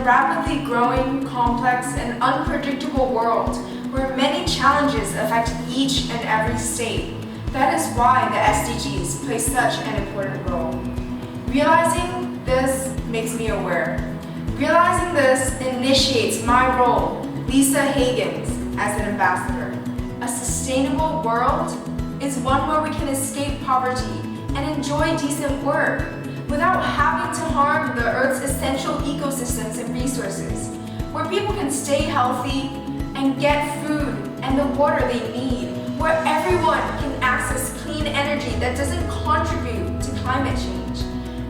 rapidly growing, complex, and unpredictable world where many challenges affect each and every state. That is why the SDGs play such an important role. Realizing this makes me aware. Realizing this initiates my role, Lisa Hagens, as an ambassador. A sustainable world is one where we can escape poverty and enjoy decent work without having to harm the Earth's essential ecosystems and resources, where people can stay healthy and get food and the water they need, where everyone can access clean energy that doesn't contribute to climate change,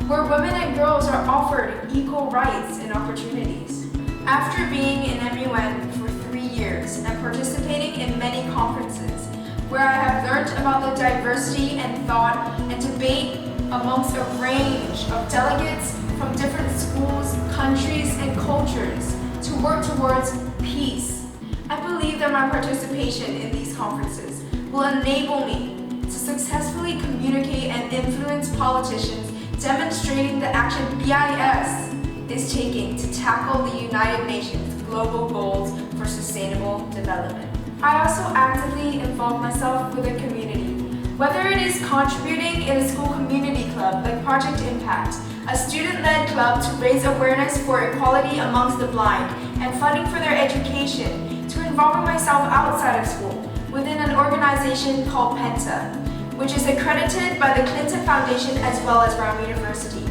where women and girls are offered equal rights and opportunities. After being in MUN for 3 years and participating in many conferences, where I have learned about the diversity and thought and debate amongst a range of delegates from different schools, countries, and cultures to work towards peace, I believe that my participation in these conferences will enable me to successfully communicate and influence politicians, demonstrating the action BIS is taking to tackle the United Nations global goals for sustainable development. I also actively involve myself with the community, whether it is contributing in a school community club like Project Impact, a student-led club to raise awareness for equality amongst the blind and funding for their education, to involving myself outside of school within an organization called PENTA, which is accredited by the Clinton Foundation as well as Brown University.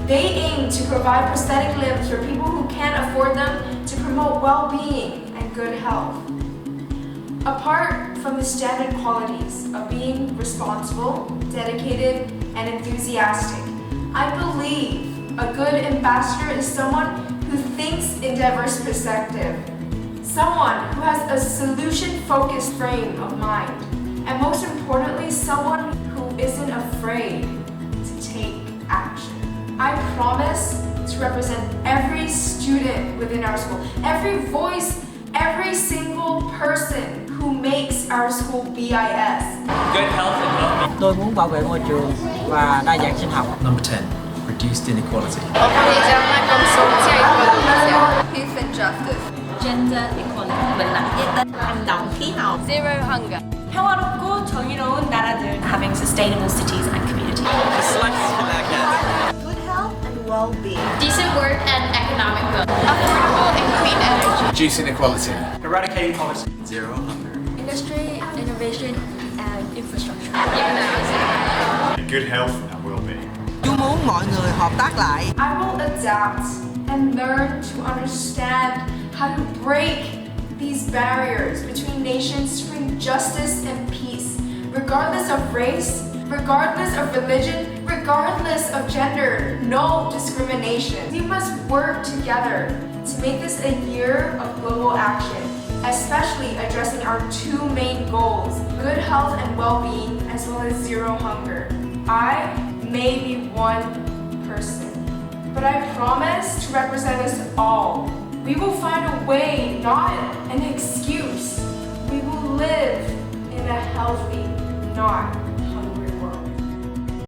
They aim to provide prosthetic limbs for people who can't afford them to promote well-being and good health. Apart from the standard qualities of being responsible, dedicated, and enthusiastic, I believe a good ambassador is someone who thinks in diverse perspective, someone who has a solution-focused frame of mind, and most importantly, someone who isn't afraid to take action. I promise to represent every student within our school, every voice, every single person who makes our school BIS. Good health and well-being. Tôi muốn bảo vệ môi trường và đa dạng sinh học. Number 10. Reduced inequality. Peace and justice. Gender equality. bình đẳng giới tính, hành động khí hậu. Zero hunger. 평화롭고 정의로운 나라들. Having sustainable cities and communities. Good health and well-being. Decent work and economic growth. Affordable and clean energy. Reduce inequality. Eradicating poverty. Zero hunger. Industry, innovation, and infrastructure. Good health and well-being. Chú muốn mọi người hợp tác lại. I will adapt and learn to understand how to break these barriers between nations to bring justice and peace, regardless of race, regardless of religion, regardless of gender, no discrimination. We must work together to make this a year of global action, especially addressing our two main goals, good health and well-being, as well as zero hunger. I may be one person, but I promise to represent us all. We will find a way, not an excuse. We will live in a healthy, not